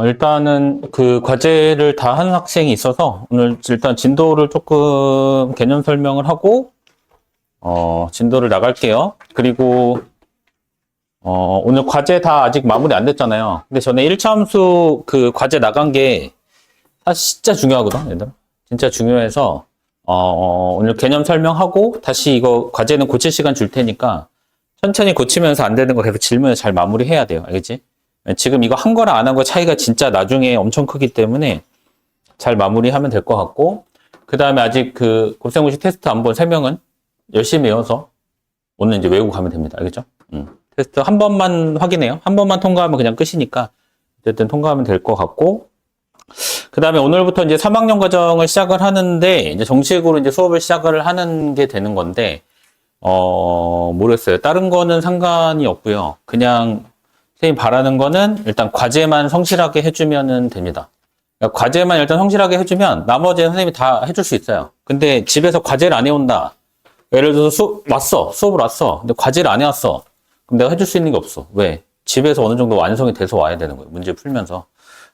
일단은 그 과제를 다 하는 학생이 있어서 오늘 일단 진도를 조금 개념 설명을 하고, 진도를 나갈게요. 그리고, 오늘 과제 다 아직 마무리 안 됐잖아요. 근데 전에 1차 함수 그 과제 나간 게 사실 진짜 중요하거든, 얘들. 진짜 중요해서, 오늘 개념 설명하고 다시 이거 과제는 고칠 시간 줄 테니까 천천히 고치면서 안 되는 거 계속 질문을 잘 마무리해야 돼요. 알겠지? 지금 이거 한 거랑 안 한 거 차이가 진짜 나중에 엄청 크기 때문에 잘 마무리하면 될 것 같고, 그 다음에 아직 그 곱셈공식 테스트 안 본 3명은 열심히 외워서 오늘 이제 외우고 가면 됩니다. 알겠죠? 테스트 한 번만 확인해요. 한 번만 통과하면 그냥 끝이니까 어쨌든 통과하면 될 것 같고, 그 다음에 오늘부터 이제 3학년 과정을 시작을 하는데, 이제 정식으로 이제 수업을 시작을 하는 게 되는 건데, 모르겠어요. 다른 거는 상관이 없고요. 그냥 선생님 바라는 거는 일단 과제만 성실하게 해주면 됩니다. 그러니까 과제만 일단 성실하게 해주면 나머지는 선생님이 다 해줄 수 있어요. 근데 집에서 과제를 안 해온다. 예를 들어서 수업을 왔어. 근데 과제를 안 해왔어. 그럼 내가 해줄 수 있는 게 없어. 왜? 집에서 어느 정도 완성이 돼서 와야 되는 거예요. 문제 풀면서.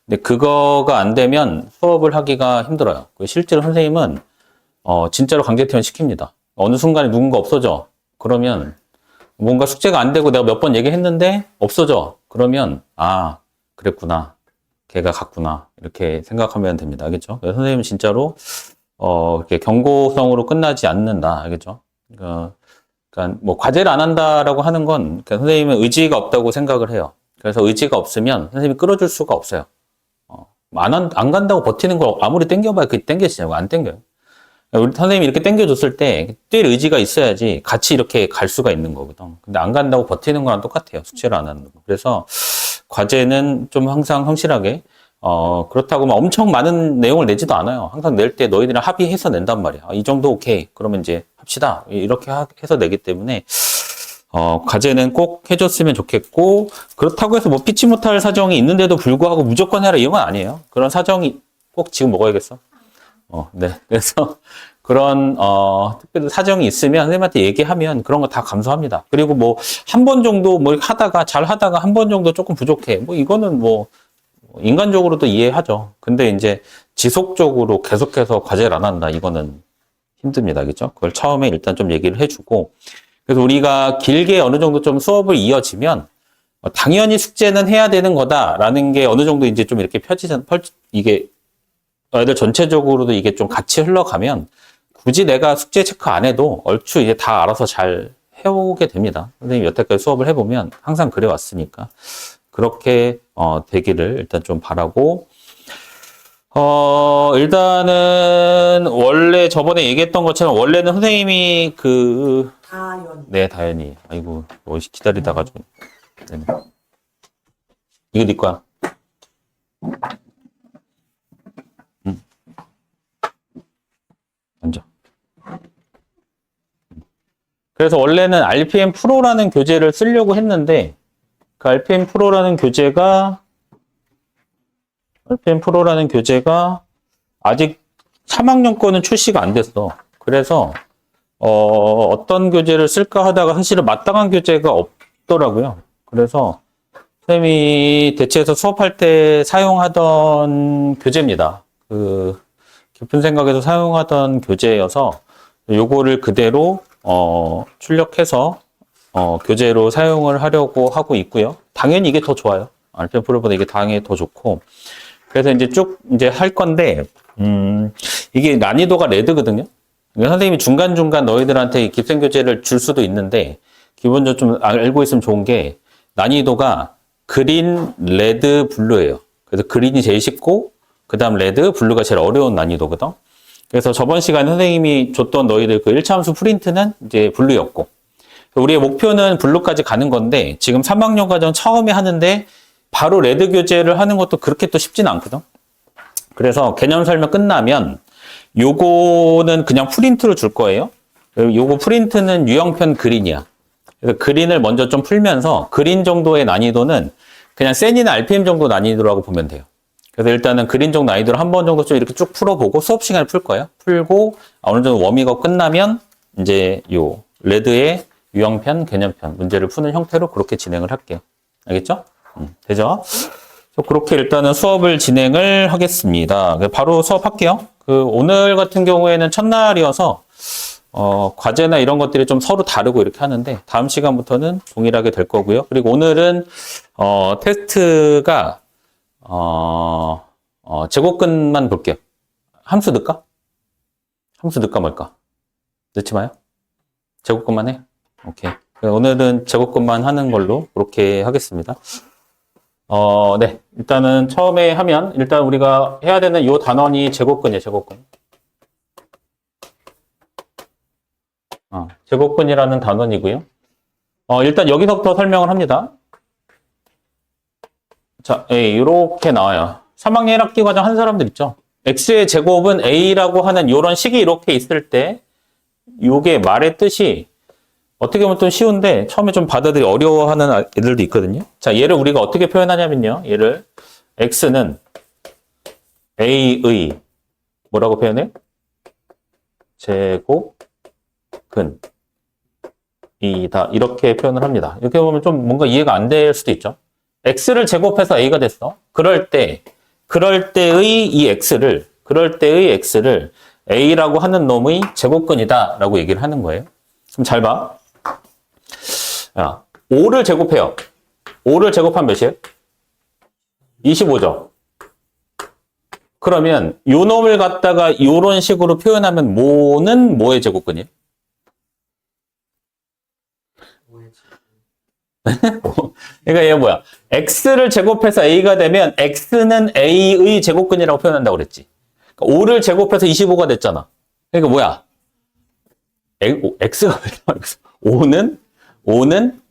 근데 그거가 안 되면 수업을 하기가 힘들어요. 실제로 선생님은 진짜로 강제퇴원 시킵니다. 어느 순간에 누군가 없어져. 그러면 뭔가 숙제가 안 되고 내가 몇 번 얘기했는데 없어져. 그러면 아, 그랬구나. 걔가 갔구나. 이렇게 생각하면 됩니다. 알겠죠? 선생님은 진짜로 이렇게 경고성으로 끝나지 않는다. 알겠죠? 그러니까 뭐 과제를 안 한다라고 하는 건 그러니까 선생님은 의지가 없다고 생각을 해요. 그래서 의지가 없으면 선생님이 끌어줄 수가 없어요. 안 간다고 버티는 걸 아무리 땡겨봐야 그게 땡겨지냐고. 안 땡겨요. 우리 선생님이 이렇게 땡겨줬을 때 뛸 의지가 있어야지 같이 이렇게 갈 수가 있는 거거든. 근데 안 간다고 버티는 거랑 똑같아요. 숙제를 안 하는 거. 그래서 과제는 좀 항상 성실하게 그렇다고 막 엄청 많은 내용을 내지도 않아요. 항상 낼 때 너희들이랑 합의해서 낸단 말이야. 이 정도 오케이. 그러면 이제 합시다. 이렇게 해서 내기 때문에 과제는 꼭 해줬으면 좋겠고, 그렇다고 해서 뭐 피치 못할 사정이 있는데도 불구하고 무조건 해라 이건 아니에요. 그런 사정이 꼭 지금 먹어야겠어. 네. 그래서 그런 특별히 사정이 있으면 선생님한테 얘기하면 그런 거 다 감수합니다. 그리고 뭐 한 번 정도 뭐 잘 하다가 한 번 정도 조금 부족해. 뭐 이거는 뭐 인간적으로도 이해하죠. 근데 이제 지속적으로 계속해서 과제를 안 한다. 이거는 힘듭니다. 알겠죠? 그걸 처음에 일단 좀 얘기를 해주고, 그래서 우리가 길게 어느 정도 좀 수업을 이어지면 당연히 숙제는 해야 되는 거다라는 게 어느 정도 이제 좀 이렇게 이게 애들 전체적으로도 이게 좀 같이 흘러가면 굳이 내가 숙제 체크 안 해도 얼추 이제 다 알아서 잘 해오게 됩니다. 선생님 여태까지 수업을 해보면 항상 그래 왔으니까 그렇게 되기를 일단 좀 바라고, 일단은 원래 저번에 얘기했던 것처럼 원래는 선생님이 네, 다현이. 아이고, 기다리다가 좀. 네네. 이거 네 거야. 앉아. 그래서 원래는 RPM 프로라는 교재를 쓰려고 했는데, 그 RPM 프로라는 교재가 아직 3학년 거는 출시가 안 됐어. 그래서, 어떤 교재를 쓸까 하다가 사실은 마땅한 교재가 없더라고요. 그래서 선생님이 대체해서 수업할 때 사용하던 교재입니다. 깊은 생각에서 사용하던 교재여서 요거를 그대로 출력해서 교재로 사용을 하려고 하고 있고요. 당연히 이게 더 좋아요. RPM 프로보다 이게 당연히 더 좋고. 그래서 이제 쭉 이제 할 건데 이게 난이도가 레드거든요. 그러니까 선생님이 중간중간 너희들한테 깁센 교재를 줄 수도 있는데 기본적으로 좀 알고 있으면 좋은 게 난이도가 그린, 레드, 블루예요. 그래서 그린이 제일 쉽고 그 다음 레드, 블루가 제일 어려운 난이도거든. 그래서 저번 시간에 선생님이 줬던 너희들 그 1차 함수 프린트는 이제 블루였고, 우리의 목표는 블루까지 가는 건데 지금 3학년 과정 처음에 하는데 바로 레드 교재를 하는 것도 그렇게 또 쉽지는 않거든. 그래서 개념 설명 끝나면 요거는 그냥 프린트로 줄 거예요. 요거 프린트는 유형편 그린이야. 그래서 그린을 먼저 좀 풀면서 그린 정도의 난이도는 그냥 센이나 RPM 정도 난이도라고 보면 돼요. 그래서 일단은 그린 정도 난이도를 한 번 정도 좀 이렇게 쭉 풀어보고 수업 시간에 풀 거예요. 풀고 어느 정도 워밍업 끝나면 이제 요 레드의 유형편, 개념편 문제를 푸는 형태로 그렇게 진행을 할게요. 알겠죠? 되죠? 그렇게 일단은 수업을 진행을 하겠습니다. 바로 수업할게요. 오늘 같은 경우에는 첫날이어서 과제나 이런 것들이 좀 서로 다르고 이렇게 하는데 다음 시간부터는 동일하게 될 거고요. 그리고 오늘은 테스트가 제곱근만 볼게요. 함수 넣을까? 함수 넣을까 말까? 넣지 마요. 제곱근만 해. 오케이. 오늘은 제곱근만 하는 걸로 그렇게 하겠습니다. 네. 일단은 처음에 하면 일단 우리가 해야 되는 이 단원이 제곱근이에요. 제곱근. 제곱근이라는 단원이고요. 일단 여기서부터 설명을 합니다. 자, 이렇게 나와요. 3학년 1학기 과정 한 사람들 있죠? x의 제곱은 a라고 하는 이런 식이 이렇게 있을 때 이게 말의 뜻이 어떻게 보면 좀 쉬운데 처음에 좀 받아들이 어려워하는 애들도 있거든요. 자, 얘를 우리가 어떻게 표현하냐면요. 얘를 x는 a의 뭐라고 표현해? 제곱근이다. 이렇게 표현을 합니다. 이렇게 보면 좀 뭔가 이해가 안 될 수도 있죠. x를 제곱해서 a가 됐어. 그럴 때의 이 x를 a라고 하는 놈의 제곱근이다라고 얘기를 하는 거예요. 그럼 잘 봐. 야, 5를 제곱해요. 5를 제곱하면 몇이에요? 25죠. 그러면 요 놈을 갖다가 요런 식으로 표현하면 뭐는 뭐의 제곱근이에요? 그러니까 얘 뭐야? x를 제곱해서 a가 되면 x는 a의 제곱근이라고 표현한다고 그랬지. 그러니까 5를 제곱해서 25가 됐잖아. 그러니까 뭐야? x가 5는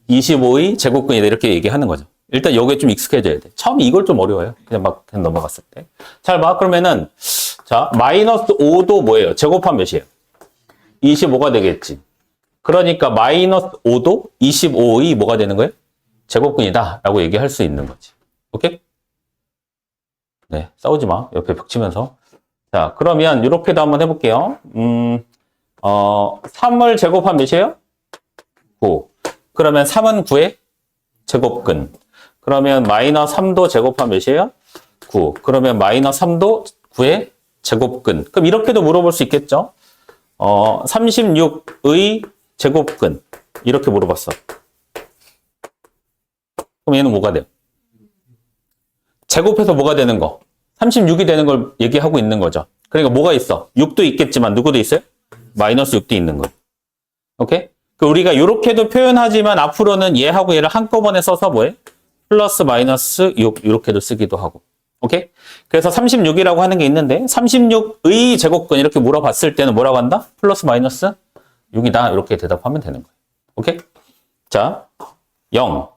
25의 제곱근이다 이렇게 얘기하는 거죠. 일단 여기에 좀 익숙해져야 돼. 처음에 이걸 좀 어려워요. 그냥 넘어갔을 때. 잘 봐. 그러면은 자 마이너스 5도 뭐예요? 제곱하면 몇이에요? 25가 되겠지. 그러니까 마이너스 5도 25의 뭐가 되는 거예요? 제곱근이다 라고 얘기할 수 있는 거지. 오케이? 네, 싸우지 마. 옆에 벽 치면서. 자, 그러면 이렇게도 한번 해볼게요. 3을 제곱하면 몇이에요? 9. 그러면 3은 9의 제곱근. 그러면 마이너스 3도 제곱하면 몇이에요? 9. 그러면 마이너스 3도 9의 제곱근. 그럼 이렇게도 물어볼 수 있겠죠? 36의 제곱근. 이렇게 물어봤어. 그럼 얘는 뭐가 돼요? 제곱해서 뭐가 되는 거? 36이 되는 걸 얘기하고 있는 거죠. 그러니까 뭐가 있어? 6도 있겠지만 누구도 있어요? 마이너스 6도 있는 거. 오케이? 우리가 이렇게도 표현하지만 앞으로는 얘하고 얘를 한꺼번에 써서 뭐해? 플러스 마이너스 6 이렇게도 쓰기도 하고. 오케이? 그래서 36이라고 하는 게 있는데 36의 제곱근 이렇게 물어봤을 때는 뭐라고 한다? 플러스 마이너스 6이다. 이렇게 대답하면 되는 거예요. 오케이? 자, 0.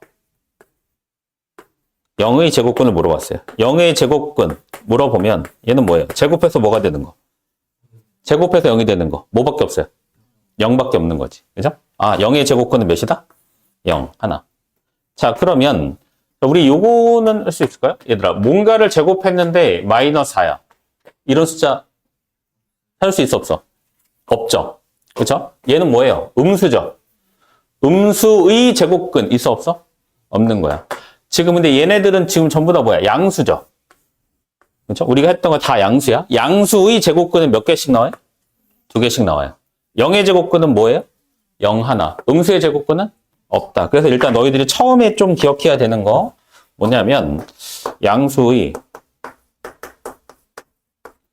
0의 제곱근을 물어봤어요. 0의 제곱근 물어보면 얘는 뭐예요? 제곱해서 뭐가 되는 거? 제곱해서 0이 되는 거. 뭐밖에 없어요? 0밖에 없는 거지. 그죠? 0의 제곱근은 몇이다? 0. 하나. 자, 그러면 우리 요거는 할 수 있을까요? 얘들아, 뭔가를 제곱했는데 마이너스 4야. 이런 숫자 찾을 수 있어 없어? 없죠. 그렇죠? 얘는 뭐예요? 음수죠. 음수의 제곱근 있어 없어? 없는 거야. 지금 근데 얘네들은 지금 전부 다 뭐야? 양수죠. 그렇죠? 우리가 했던 거 다 양수야. 양수의 제곱근은 몇 개씩 나와요? 2개씩 나와요. 0의 제곱근은 뭐예요? 0 하나. 음수의 제곱근은 없다. 그래서 일단 너희들이 처음에 좀 기억해야 되는 거 뭐냐면 양수의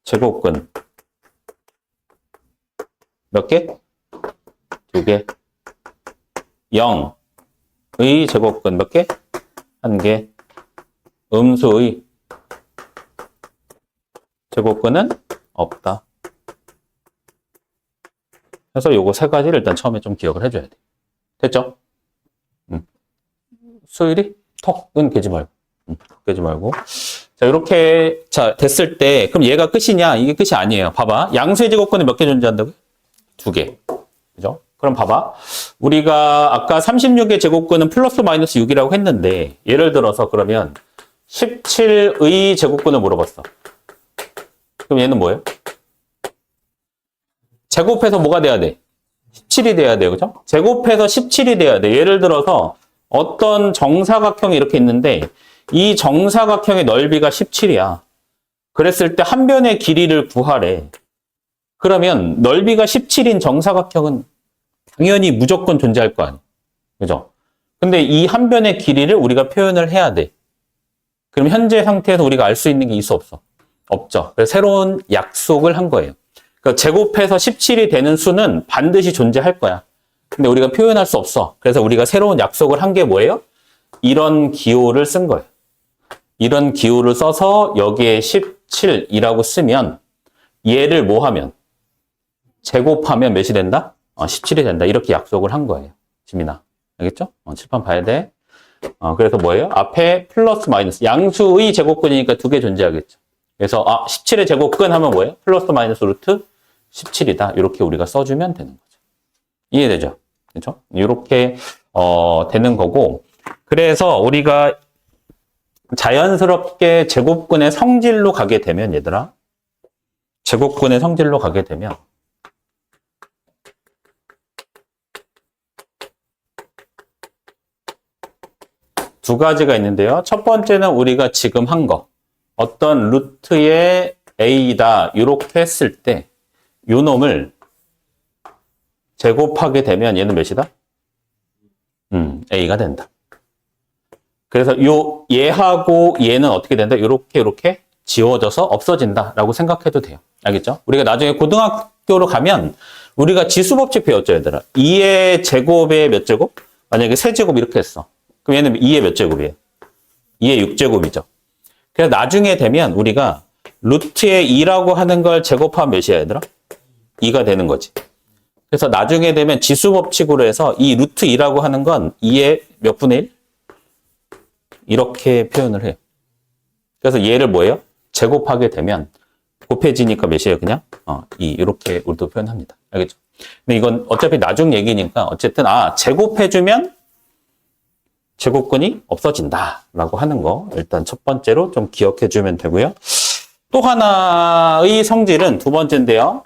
제곱근 몇 개? 2개. 0의 제곱근 몇 개? 1개. 음수의 제곱근은 없다. 그래서 요거 세 가지를 일단 처음에 좀 기억을 해줘야 돼. 됐죠? 수일이 턱은 깨지 말고. 깨지 말고. 자, 이렇게, 자, 됐을 때, 그럼 얘가 끝이냐? 이게 끝이 아니에요. 봐봐. 양수의 제곱근이 몇 개 존재한다고요? 2개. 그죠? 그럼 봐봐. 우리가 아까 36의 제곱근은 플러스 마이너스 6이라고 했는데, 예를 들어서 그러면 17의 제곱근을 물어봤어. 그럼 얘는 뭐예요? 제곱해서 뭐가 돼야 돼? 17이 돼야 돼요. 그죠? 제곱해서 17이 돼야 돼. 예를 들어서 어떤 정사각형이 이렇게 있는데 이 정사각형의 넓이가 17이야. 그랬을 때 한 변의 길이를 구하래. 그러면 넓이가 17인 정사각형은 당연히 무조건 존재할 거 아니야. 그죠? 근데 이 한 변의 길이를 우리가 표현을 해야 돼. 그럼 현재 상태에서 우리가 알 수 있는 게 있어 없어? 없죠. 그래서 새로운 약속을 한 거예요. 그러니까 제곱해서 17이 되는 수는 반드시 존재할 거야. 근데 우리가 표현할 수 없어. 그래서 우리가 새로운 약속을 한 게 뭐예요? 이런 기호를 쓴 거예요. 이런 기호를 써서 여기에 17이라고 쓰면 얘를 뭐 하면? 제곱하면 몇이 된다? 17이 된다. 이렇게 약속을 한 거예요. 지민아. 알겠죠? 칠판 봐야 돼. 그래서 뭐예요? 앞에 플러스 마이너스. 양수의 제곱근이니까 두 개 존재하겠죠. 그래서 17의 제곱근 하면 뭐예요? 플러스 마이너스 루트 17이다. 이렇게 우리가 써주면 되는 거죠. 이해되죠? 그렇죠? 이렇게 되는 거고. 그래서 우리가 자연스럽게 제곱근의 성질로 가게 되면 얘들아. 제곱근의 성질로 가게 되면 두 가지가 있는데요. 첫 번째는 우리가 지금 한 거. 어떤 루트의 a다 이렇게 했을 때 요 놈을 제곱하게 되면 얘는 몇이다? a가 된다. 그래서 얘하고 얘는 어떻게 된다? 이렇게 지워져서 없어진다라고 생각해도 돼요. 알겠죠? 우리가 나중에 고등학교로 가면 우리가 지수법칙 배웠죠, 얘들아. 2의 제곱에 몇 제곱? 만약에 세제곱 이렇게 했어. 그럼 얘는 2의 몇 제곱이에요? 2의 6제곱이죠. 그래서 나중에 되면 우리가 루트의 2라고 하는 걸 제곱하면 몇이야, 얘들아? 2가 되는 거지. 그래서 나중에 되면 지수법칙으로 해서 이 루트 2라고 하는 건 2의 몇 분의 1? 이렇게 표현을 해요. 그래서 얘를 뭐예요? 제곱하게 되면 곱해지니까 몇이에요, 그냥? 2. 이렇게 우리도 표현합니다. 알겠죠? 근데 이건 어차피 나중 얘기니까 어쨌든 제곱해주면 제곱근이 없어진다라고 하는 거 일단 첫 번째로 좀 기억해 주면 되고요. 또 하나의 성질은 두 번째인데요.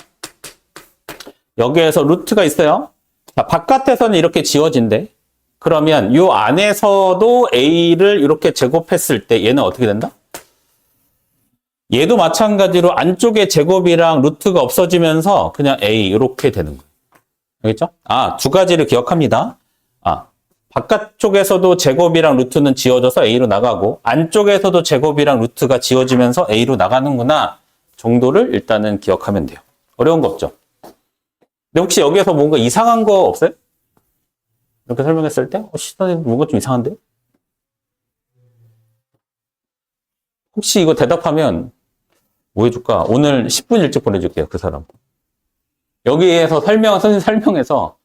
여기에서 루트가 있어요. 자, 바깥에서는 이렇게 지워진대. 그러면 이 안에서도 a를 이렇게 제곱했을 때 얘는 어떻게 된다? 얘도 마찬가지로 안쪽에 제곱이랑 루트가 없어지면서 그냥 a 이렇게 되는 거예요. 알겠죠? 두 가지를 기억합니다. 바깥쪽에서도 제곱이랑 루트는 지워져서 a로 나가고 안쪽에서도 제곱이랑 루트가 지워지면서 a로 나가는구나 정도를 일단은 기억하면 돼요. 어려운 거 없죠? 근데 혹시 여기에서 뭔가 이상한 거 없어요? 이렇게 설명했을 때? 선생님 뭔가 좀 이상한데? 혹시 이거 대답하면 뭐 해줄까? 오늘 10분 일찍 보내줄게요. 그 사람. 여기에서 선생님 설명해서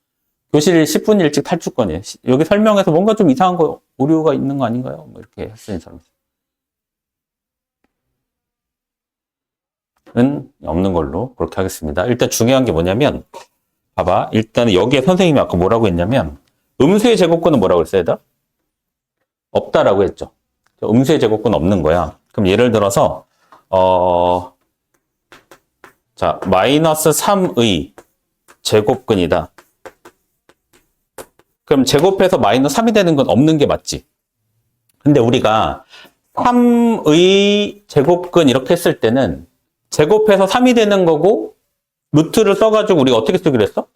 교실 10분 일찍 탈출권이에요. 여기 설명해서 뭔가 좀 이상한 거, 오류가 있는 거 아닌가요? 뭐 이렇게 했으니 사람. 은 없는 걸로 그렇게 하겠습니다. 일단 중요한 게 뭐냐면, 봐봐. 일단 여기에 선생님이 아까 뭐라고 했냐면, 음수의 제곱근은 뭐라고 했어야 돼? 없다라고 했죠. 음수의 제곱근은 없는 거야. 그럼 예를 들어서, 자, 마이너스 3의 제곱근이다. 그럼 제곱해서 마이너스 3이 되는 건 없는 게 맞지. 근데 우리가 3의 제곱근 이렇게 했을 때는 제곱해서 3이 되는 거고 루트를 써가지고 우리가 어떻게 쓰기로 했어?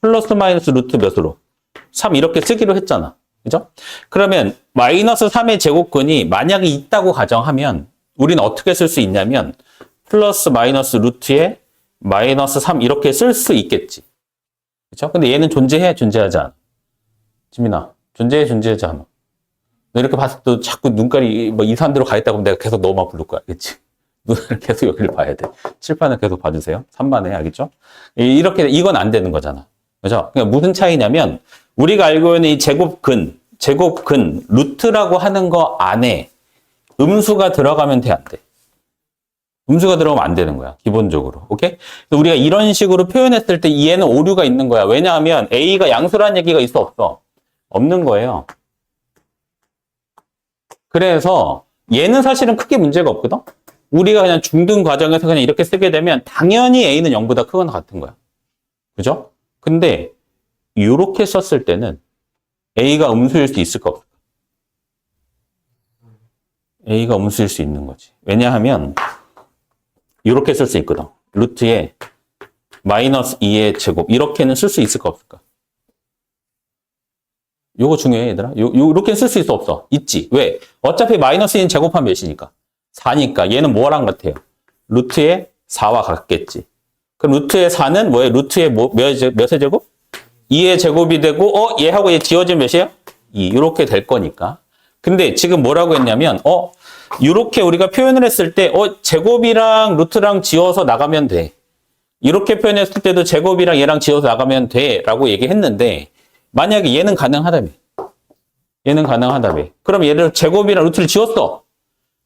플러스 마이너스 루트 몇으로? 3 이렇게 쓰기로 했잖아. 그죠? 그러면 마이너스 3의 제곱근이 만약에 있다고 가정하면 우리는 어떻게 쓸 수 있냐면 플러스 마이너스 루트에 마이너스 3 이렇게 쓸 수 있겠지. 그죠? 근데 얘는 존재해? 존재하지 않아? 지민아, 존재해? 존재하지 않아? 너 이렇게 봤을 때 자꾸 눈깔이 뭐 이상한 데로 가 있다고 하면 내가 계속 너만 부를 거야. 알겠지? 눈을 계속 여기를 봐야 돼. 칠판을 계속 봐주세요. 3만에, 알겠죠? 이렇게, 이건 안 되는 거잖아. 그죠? 그러니까 무슨 차이냐면, 우리가 알고 있는 이 제곱근, 루트라고 하는 거 안에 음수가 들어가면 돼, 안 돼? 음수가 들어가면 안 되는 거야, 기본적으로. 오케이? 우리가 이런 식으로 표현했을 때 얘는 오류가 있는 거야. 왜냐하면 A가 양수라는 얘기가 있어, 없어? 없는 거예요. 그래서 얘는 사실은 크게 문제가 없거든? 우리가 그냥 중등 과정에서 그냥 이렇게 쓰게 되면 당연히 A는 0보다 크거나 같은 거야. 그죠? 근데 이렇게 썼을 때는 A가 음수일 수 있을까 없을까? a가 음수일 수 있는 거지. 왜냐하면 이렇게 쓸 수 있거든. 루트에 마이너스 2의 제곱 이렇게는 쓸 수 있을까 없을까? 요거 중요해 얘들아. 요렇게 쓸 수 있어 없어? 있지. 왜? 어차피 마이너스 2는 제곱하면 몇이니까? 4니까 얘는 뭐랑 같아요? 루트의 4와 같겠지. 그럼 루트의 4는 뭐예요? 루트의 몇의 제곱? 2의 제곱이 되고 얘하고 얘 지워지면 몇이에요? 2. 이렇게 될 거니까. 근데 지금 뭐라고 했냐면 이렇게 우리가 표현을 했을 때 제곱이랑 루트랑 지워서 나가면 돼. 이렇게 표현했을 때도 제곱이랑 얘랑 지워서 나가면 돼 라고 얘기했는데 만약에 얘는 가능하다며. 얘는 가능하다며. 그럼 얘를 제곱이랑 루트를 지웠어.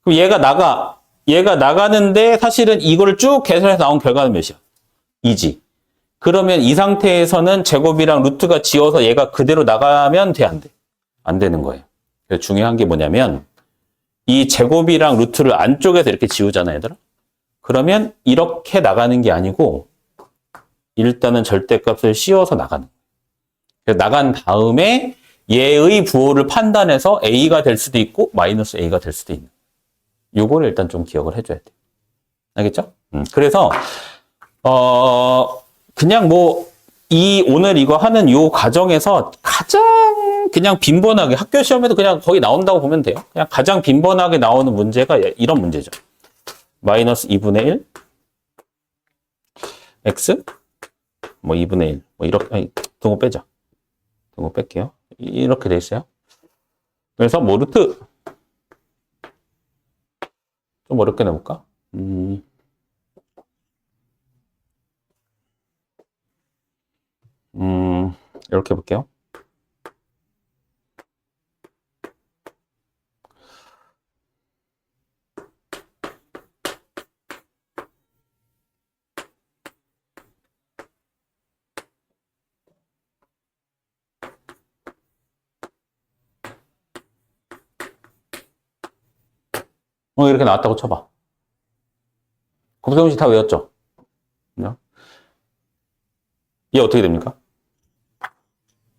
그럼 얘가 나가는데 사실은 이거를 쭉 계산해서 나온 결과는 몇이야? 2지. 그러면 이 상태에서는 제곱이랑 루트가 지워서 얘가 그대로 나가면 돼, 안 돼? 안 되는 거예요. 그래서 중요한 게 뭐냐면 이 제곱이랑 루트를 안쪽에서 이렇게 지우잖아, 얘들아. 그러면 이렇게 나가는 게 아니고 일단은 절대값을 씌워서 나가는 거예요. 그래서 나간 다음에 얘의 부호를 판단해서 A가 될 수도 있고 마이너스 A가 될 수도 있는 거예요. 요거를 일단 좀 기억을 해줘야 돼요. 알겠죠? 그래서 그냥 오늘 이거 하는 요 과정에서 가장 그냥 빈번하게 학교 시험에도 그냥 거의 나온다고 보면 돼요. 그냥 가장 빈번하게 나오는 문제가 이런 문제죠. 마이너스 2분의 1 x 2분의 1 이렇게 등호 빼자. 등호 뺄게요. 이렇게 돼 있어요. 그래서 루트 좀 어렵게 내볼까? 이렇게 볼게요. 이렇게 나왔다고 쳐봐. 곱셈공식 다 외웠죠? 얘 어떻게 됩니까?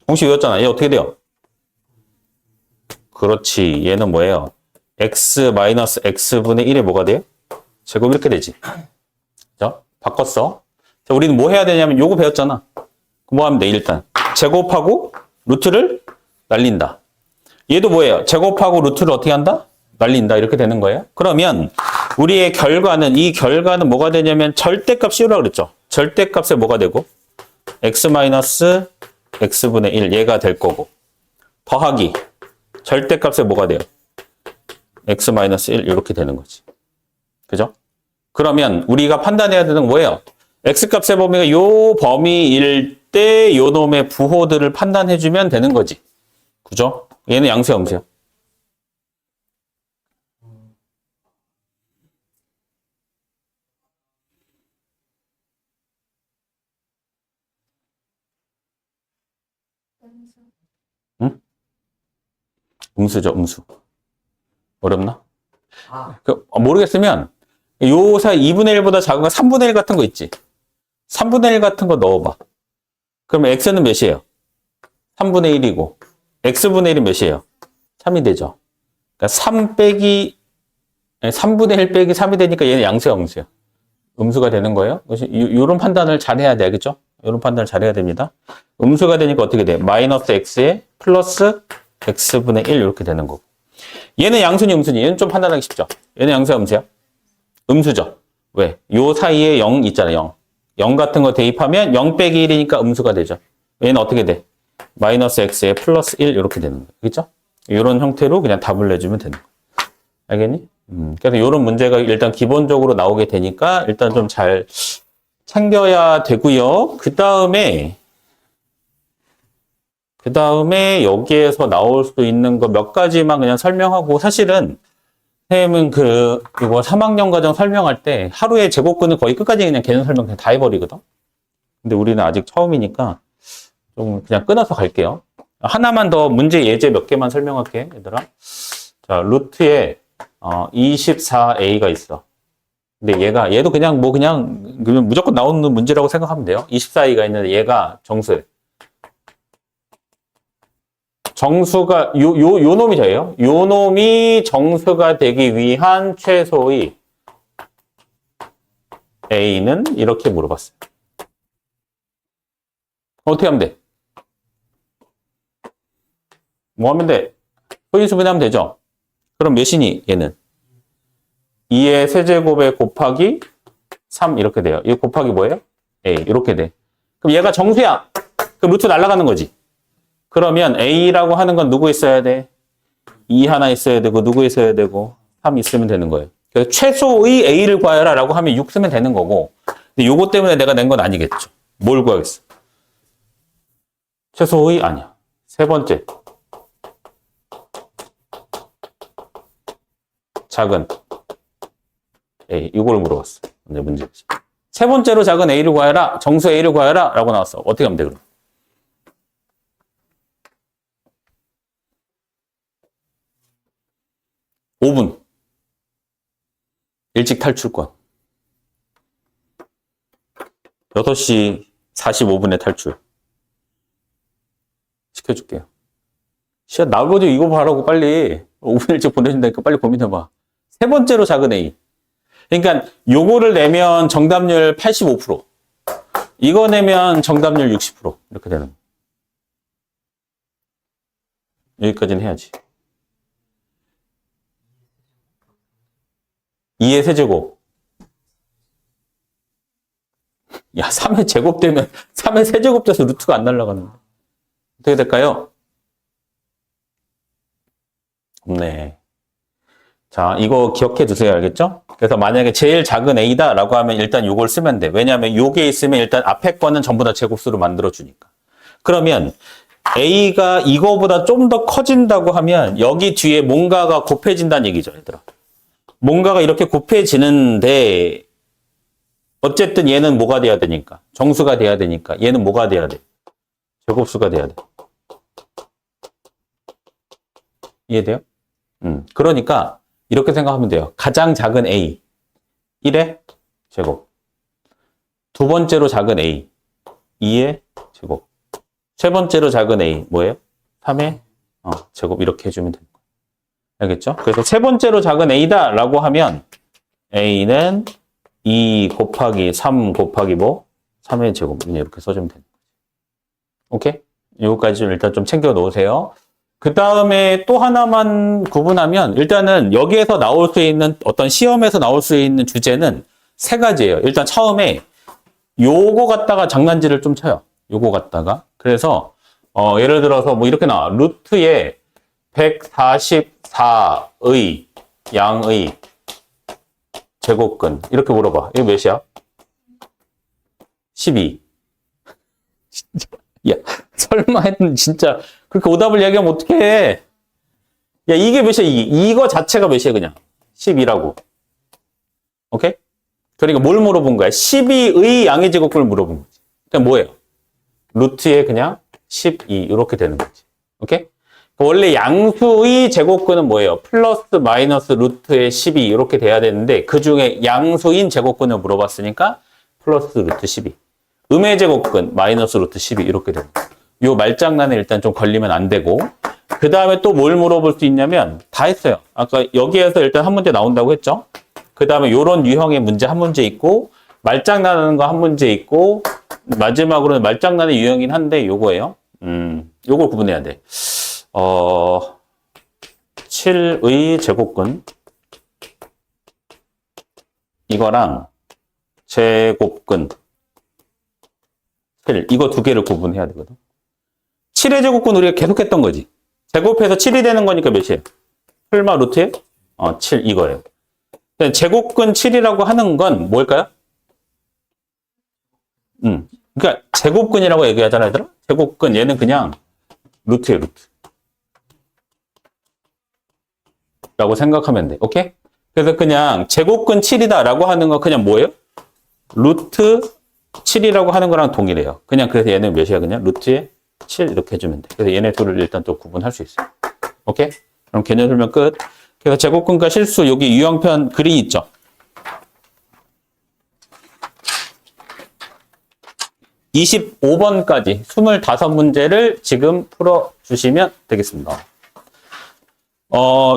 공식 외웠잖아. 얘 어떻게 돼요? 그렇지. 얘는 뭐예요? x 마이너스 x분의 1에 뭐가 돼요? 제곱 이렇게 되지. 자, 바꿨어. 자, 우리는 뭐 해야 되냐면 요거 배웠잖아. 뭐 하면 돼? 일단 제곱하고 루트를 날린다. 얘도 뭐예요? 제곱하고 루트를 어떻게 한다? 날린다. 이렇게 되는 거예요. 그러면 우리의 이 결과는 뭐가 되냐면 절대값 씌우라고 그랬죠. 절대값에 뭐가 되고? x 마이너스 x분의 1 얘가 될 거고 더하기 절대값에 뭐가 돼요? x 마이너스 1 이렇게 되는 거지. 그죠? 그러면 우리가 판단해야 되는 건 뭐예요? x값의 범위가 요 범위일 때 요 놈의 부호들을 판단해주면 되는 거지. 그죠? 얘는 양수야, 음수야? 응? 음수죠, 음수. 어렵나? 모르겠으면 요 사이 2분의 1보다 작은 거 3분의 1 같은 거 있지? 3분의 1 같은 거 넣어봐. 그러면 x는 몇이에요? 3분의 1이고 x분의 1은 몇이에요? 3이 되죠. 그러니까 3분의 1 빼기 3이 되니까 얘는 양수야, 음수야? 음수가 되는 거예요. 이런 판단을 잘 해야 돼, 알겠죠? 이런 판단을 잘 해야 됩니다. 음수가 되니까 어떻게 돼? 마이너스 x에 플러스 x분의 1 이렇게 되는 거고. 얘는 양수니 음수니? 얘는 좀 판단하기 쉽죠? 얘는 양수야, 음수야? 음수죠. 왜? 요 사이에 0 있잖아요, 0. 0 같은 거 대입하면 0 빼기 1이니까 음수가 되죠. 얘는 어떻게 돼? 마이너스 x에 플러스 1 이렇게 되는 거예요. 그렇죠? 이런 형태로 그냥 답을 내주면 되는 거예요. 알겠니? 그래서 이런 문제가 일단 기본적으로 나오게 되니까 일단 좀 잘 챙겨야 되고요. 그 다음에 여기에서 나올 수 있는 거 몇 가지만 그냥 설명하고, 사실은 선생님은 이거 3학년 과정 설명할 때 하루에 제곱근을 거의 끝까지 그냥 개념 설명 그냥 다 해버리거든. 근데 우리는 아직 처음이니까 좀 그냥 끊어서 갈게요. 하나만 더 문제 예제 몇 개만 설명할게, 얘들아. 자, 루트에 24a가 있어. 근데 얘도 그냥 무조건 나오는 문제라고 생각하면 돼요. 24a가 있는데 얘가 정수예요. 정수가, 요 놈이 저예요. 요 놈이 정수가 되기 위한 최소의 A는 이렇게 물어봤어요. 어떻게 하면 돼? 뭐 하면 돼? 소인수분해하면 되죠? 그럼 몇이니, 얘는? 2의 세제곱에 곱하기 3 이렇게 돼요. 이거 곱하기 뭐예요? A 이렇게 돼. 그럼 얘가 정수야. 그럼 루트 날아가는 거지. 그러면 A라고 하는 건 누구 있어야 돼? 2 하나 있어야 되고 누구 있어야 되고 3 있으면 되는 거예요. 그래서 최소의 A를 구하여라 라고 하면 6 쓰면 되는 거고 근데 요거 때문에 내가 낸 건 아니겠죠. 뭘 구하겠어? 최소의 아니야. 세 번째. 작은 A 이걸 물어봤어. 이제 문제지. 세 번째로 작은 A를 구하여라. 정수 A를 구하여라 라고 나왔어. 어떻게 하면 돼 그럼? 5분. 일찍 탈출권. 6시 45분에 탈출. 시켜줄게요. 시간 나보죠. 이거 봐라고 빨리. 5분 일찍 보내준다니까 빨리 고민해봐. 세 번째로 작은 A. 그러니까 요거를 내면 정답률 85%. 이거 내면 정답률 60%. 이렇게 되는 거예요. 여기까지는 해야지. 2의 세제곱. 야, 3의 제곱 되면 3의 세제곱 돼서 루트가 안 날아가는데. 어떻게 될까요? 없네. 자, 이거 기억해 두세요. 알겠죠? 그래서 만약에 제일 작은 A다 라고 하면 일단 요걸 쓰면 돼. 왜냐하면 요게 있으면 일단 앞에 거는 전부 다 제곱수로 만들어 주니까. 그러면 A가 이거보다 좀 더 커진다고 하면 여기 뒤에 뭔가가 곱해진다는 얘기죠, 얘들아. 뭔가가 이렇게 곱해지는데 어쨌든 얘는 뭐가 돼야 되니까? 정수가 돼야 되니까 얘는 뭐가 돼야 돼? 제곱수가 돼야 돼. 이해돼요? 그러니까 이렇게 생각하면 돼요. 가장 작은 A 1의 제곱. 두 번째로 작은 A 2의 제곱. 세 번째로 작은 A 뭐예요? 3의 제곱 이렇게 해주면 되는 거예요. 알겠죠? 그래서 세 번째로 작은 A다 라고 하면 A는 2 곱하기 3 곱하기 뭐? 3의 제곱 이렇게 써주면 되는 거예요. 오케이? 이거까지 일단 좀 챙겨 놓으세요. 그 다음에 또 하나만 구분하면 일단은 여기에서 나올 수 있는 어떤 시험에서 나올 수 있는 주제는 세 가지예요. 일단 처음에 요거 갖다가 장난질을 좀 쳐요. 요거 갖다가. 그래서 예를 들어서 뭐 이렇게 나와. 루트에 144의 양의 제곱근 이렇게 물어봐. 이거 몇이야? 12. 진짜. 야, 설마 했는 진짜 그렇게 오답을 얘기하면 어떡해. 야, 이게 몇이야, 이거 자체가 몇이야, 그냥. 12라고. 오케이? 그러니까 뭘 물어본 거야? 12의 양의 제곱근을 물어본 거지. 그냥 뭐예요? 루트에 그냥 12, 이렇게 되는 거지. 오케이? 원래 양수의 제곱근은 뭐예요? 플러스 마이너스 루트에 12, 이렇게 돼야 되는데, 그 중에 양수인 제곱근을 물어봤으니까, 플러스 루트 12. 음의 제곱근, 마이너스 루트 12, 이렇게 되는 거예요. 요 말장난에 일단 좀 걸리면 안 되고 그 다음에 또 뭘 물어볼 수 있냐면 다 했어요. 아까 여기에서 일단 한 문제 나온다고 했죠. 그 다음에 요런 유형의 문제 한 문제 있고 말장난하는 거 한 문제 있고 마지막으로는 말장난의 유형이긴 한데 요거예요. 요걸 구분해야 돼. 7의 제곱근 이거랑 제곱근 7 이거 두 개를 구분해야 되거든. 7의 제곱근 우리가 계속 했던 거지. 제곱해서 7이 되는 거니까 몇이에요? 설마 루트에? 7 이거예요. 제곱근 7이라고 하는 건 뭘까요? 그러니까 제곱근이라고 얘기하잖아, 얘들아. 제곱근 얘는 그냥 루트예요, 루트. 라고 생각하면 돼. 오케이? 그래서 그냥 제곱근 7이다라고 하는 건 그냥 뭐예요? 루트 7이라고 하는 거랑 동일해요. 그냥 그래서 얘는 몇이야? 그냥 루트에 7 이렇게 해주면 돼. 그래서 얘네 둘을 일단 또 구분할 수 있어요. 오케이? 그럼 개념 설명 끝. 그래서 제곱근과 실수 여기 유형편 글이 있죠. 25번까지 25문제를 지금 풀어주시면 되겠습니다.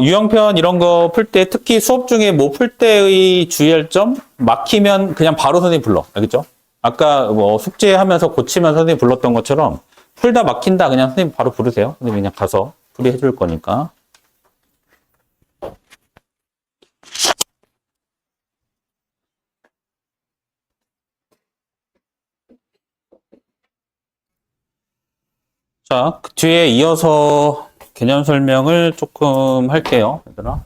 유형편 이런 거 풀 때 특히 수업 중에 뭐 풀 때의 주의할 점 막히면 그냥 바로 선생님 불러. 알겠죠? 아까 뭐 숙제하면서 고치면서 선생님 불렀던 것처럼 풀다 막힌다 그냥 선생님 바로 부르세요. 선생님 그냥 가서 풀이해 줄 거니까. 자, 그 뒤에 이어서 개념 설명을 조금 할게요, 얘들아.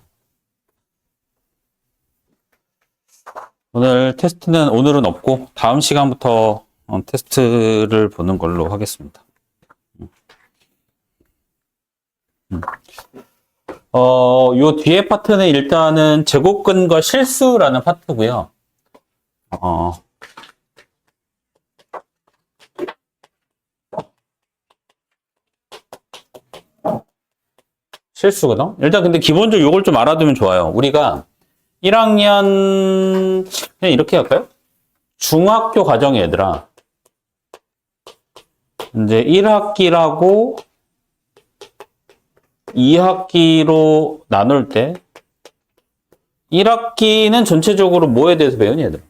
오늘은 없고, 다음 시간부터 테스트를 보는 걸로 하겠습니다. 요 뒤에 파트는 일단은 제곱근과 실수라는 파트고요. 실수거든? 일단 근데 기본적으로 이걸 좀 알아두면 좋아요. 우리가 1학년, 그냥 이렇게 할까요? 중학교 과정에 얘들아. 이제 1학기라고 2학기로 나눌 때 1학기는 전체적으로 뭐에 대해서 배우니 얘들아?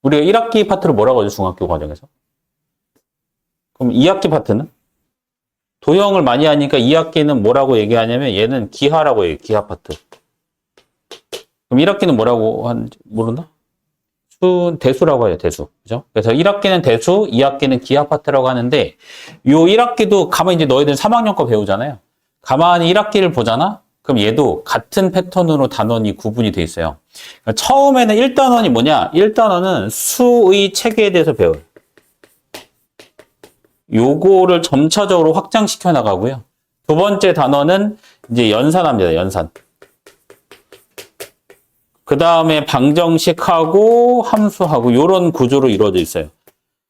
우리가 1학기 파트를 뭐라고 하죠? 중학교 과정에서? 그럼 2학기 파트는? 도형을 많이 하니까 2학기는 뭐라고 얘기하냐면 얘는 기하라고 얘기해. 기하 파트. 그럼 1학기는 뭐라고 하는지 모르나? 대수라고 해요. 대수. 그죠? 그래서 1학기는 대수, 2학기는 기하 파트라고 하는데 요 1학기도 가만히 이제 너희들 3학년 거 배우잖아요. 가만히 1학기를 보잖아? 그럼 얘도 같은 패턴으로 단원이 구분이 돼 있어요. 그러니까 처음에는 1단원이 뭐냐? 1단원은 수의 체계에 대해서 배워요. 요거를 점차적으로 확장시켜 나가고요. 두 번째 단원은 이제 연산합니다. 연산. 그 다음에 방정식하고 함수하고 요런 구조로 이루어져 있어요.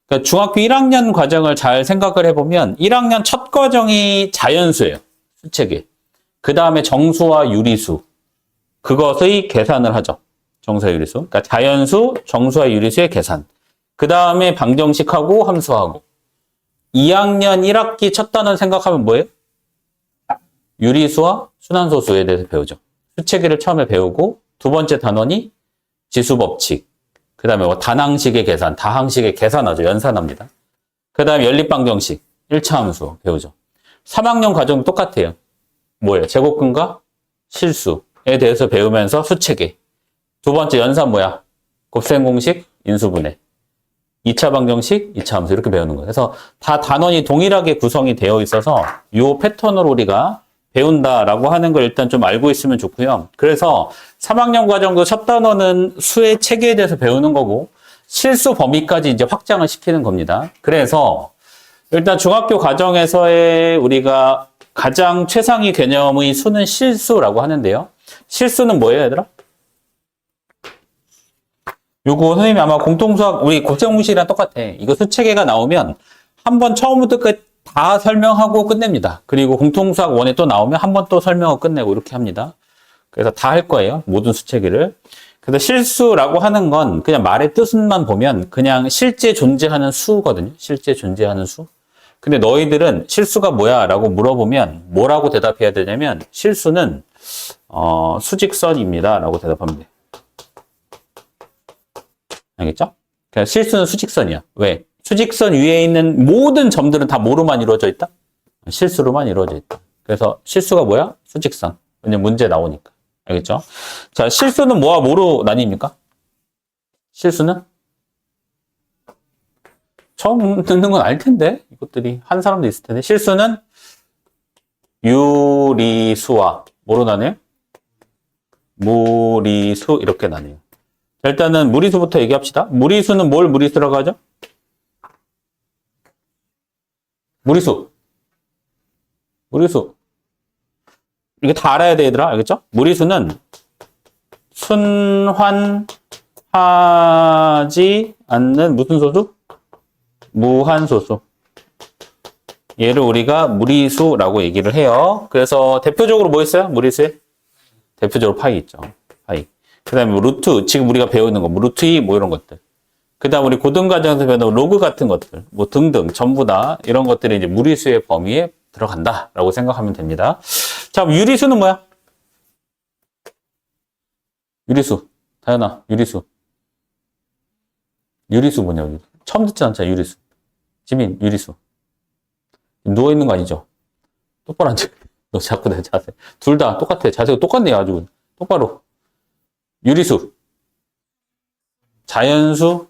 그러니까 중학교 1학년 과정을 잘 생각을 해보면 1학년 첫 과정이 자연수예요. 수체계. 그 다음에 정수와 유리수. 그것의 계산을 하죠. 정수와 유리수. 그러니까 자연수, 정수와 유리수의 계산. 그 다음에 방정식하고 함수하고. 2학년 1학기 첫 단원 생각하면 뭐예요? 유리수와 순환소수에 대해서 배우죠. 수체계를 처음에 배우고 두 번째 단원이 지수법칙, 그 다음에 뭐 단항식의 계산, 다항식의 계산하죠. 연산합니다. 그 다음에 연립방정식, 1차 함수 배우죠. 3학년 과정도 똑같아요. 뭐예요? 제곱근과 실수에 대해서 배우면서 수체계. 두 번째 연산 뭐야? 곱셈공식, 인수분해. 2차 방정식, 2차 함수 이렇게 배우는 거예요. 그래서 다 단원이 동일하게 구성이 되어 있어서 이 패턴으로 우리가 배운다라고 하는 걸 일단 좀 알고 있으면 좋고요. 그래서 3학년 과정도 첫 단원은 수의 체계에 대해서 배우는 거고 실수 범위까지 이제 확장을 시키는 겁니다. 그래서 일단 중학교 과정에서의 우리가 가장 최상위 개념의 수는 실수라고 하는데요. 실수는 뭐예요, 얘들아? 요거 선생님이 아마 공통수학 우리 곱셈공식이랑 똑같아. 이거 수체계가 나오면 한번 처음부터 끝 다 설명하고 끝냅니다. 그리고 공통수학 1에 또 나오면 한 번 또 설명하고 끝내고 이렇게 합니다. 그래서 다 할 거예요. 모든 수체계를. 그래서 실수라고 하는 건 그냥 말의 뜻만 보면 그냥 실제 존재하는 수거든요. 실제 존재하는 수. 근데 너희들은 실수가 뭐야? 라고 물어보면 뭐라고 대답해야 되냐면 실수는 수직선입니다. 라고 대답하면 돼. 알겠죠? 그러니까 실수는 수직선이야. 왜? 수직선 위에 있는 모든 점들은 다 뭐로만 이루어져 있다? 실수로만 이루어져 있다. 그래서 실수가 뭐야? 수직선. 왜냐면 문제 나오니까. 알겠죠? 자, 실수는 뭐와 뭐로 나뉩니까? 실수는? 처음 듣는 건 알 텐데. 이것들이 한 사람도 있을 텐데. 실수는 유리수와 뭐로 나뉘어요? 무리수 이렇게 나뉘어요. 일단은 무리수부터 얘기합시다. 무리수는 뭘 무리수라고 하죠? 무리수. 이게 다 알아야 돼, 얘들아. 알겠죠? 무리수는 순환하지 않는 무슨 소수? 무한소수. 얘를 우리가 무리수라고 얘기를 해요. 그래서 대표적으로 뭐 있어요? 무리수에? 대표적으로 파이 있죠. 파이. 그 다음에 뭐 루트, 지금 우리가 배우는 거, 뭐 루트 2, 뭐 이런 것들. 그다음 우리 고등과정에서 배우는 로그 같은 것들, 뭐 등등 전부 다 이런 것들이 이제 무리수의 범위에 들어간다라고 생각하면 됩니다. 자, 그럼 유리수는 뭐야? 유리수. 다현아, 유리수. 유리수 뭐냐? 처음 듣지 않잖아, 유리수. 지민, 유리수. 누워 있는 거 아니죠? 똑바로 앉아. 너 자꾸 내 자세. 둘 다 똑같아. 자세가 똑같네요, 아주. 똑바로. 유리수. 자연수가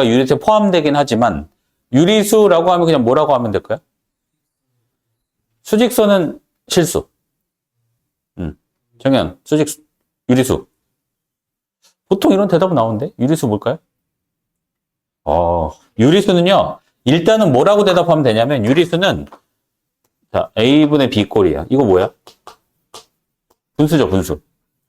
유리수에 포함되긴 하지만, 유리수라고 하면 그냥 뭐라고 하면 될까요? 수직수는 실수. 정현, 수직수, 유리수. 보통 이런 대답은 나오는데? 유리수 뭘까요? 유리수는요, 일단은 뭐라고 대답하면 되냐면, 유리수는, 자, A분의 B꼴이야. 이거 뭐야? 분수죠, 분수.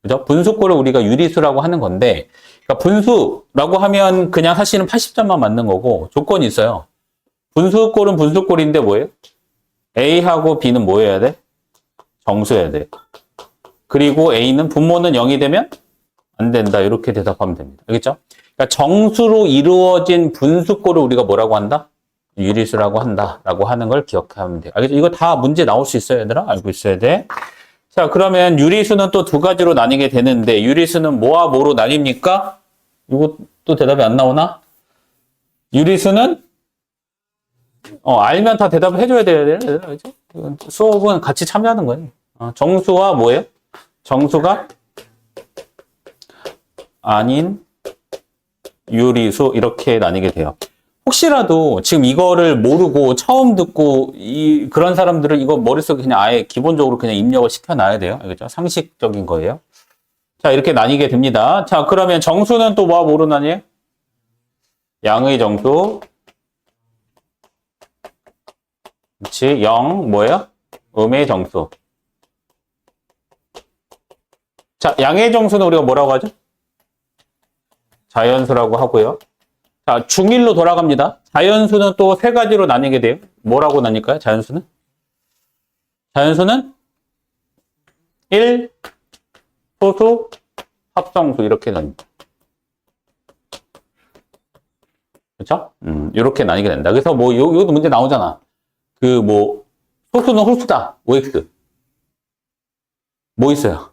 그죠? 분수꼴을 우리가 유리수라고 하는 건데, 그러니까 분수라고 하면 그냥 사실은 80점만 맞는 거고, 조건이 있어요. 분수꼴은 분수꼴인데 뭐예요? A하고 B는 뭐 해야 돼? 정수해야 돼. 그리고 A는 분모는 0이 되면 안 된다. 이렇게 대답하면 됩니다. 알겠죠? 그러니까 정수로 이루어진 분수꼴을 우리가 뭐라고 한다? 유리수라고 한다라고 하는 걸 기억하면 돼요. 알겠죠? 이거 다 문제 나올 수 있어요, 얘들아? 알고 있어야 돼. 자, 그러면 유리수는 또 두 가지로 나뉘게 되는데, 유리수는 뭐와 뭐로 나뉩니까? 이거 또 대답이 안 나오나? 유리수는 알면 다 대답을 해줘야 돼요, 그죠? 수업은 같이 참여하는 거예요. 정수와 뭐예요? 정수가 아닌 유리수 이렇게 나뉘게 돼요. 혹시라도 지금 이거를 모르고 처음 듣고 그런 사람들은 이거 머릿속에 그냥 아예 기본적으로 그냥 입력을 시켜놔야 돼요. 알겠죠? 상식적인 거예요. 자, 이렇게 나뉘게 됩니다. 자, 그러면 정수는 또 뭐와 뭐로 나뉘어요? 양의 정수. 그렇지. 0 뭐예요? 음의 정수. 자, 양의 정수는 우리가 뭐라고 하죠? 자연수라고 하고요. 자, 중1로 돌아갑니다. 자연수는 또 세 가지로 나뉘게 돼요. 뭐라고 나뉠까요? 자연수는? 자연수는 1, 소수, 합성수 이렇게 나뉩니다. 그렇죠? 이렇게 나뉘게 된다. 그래서 뭐 여기도 문제 나오잖아. 소수는 홀수다. OX. 뭐 있어요?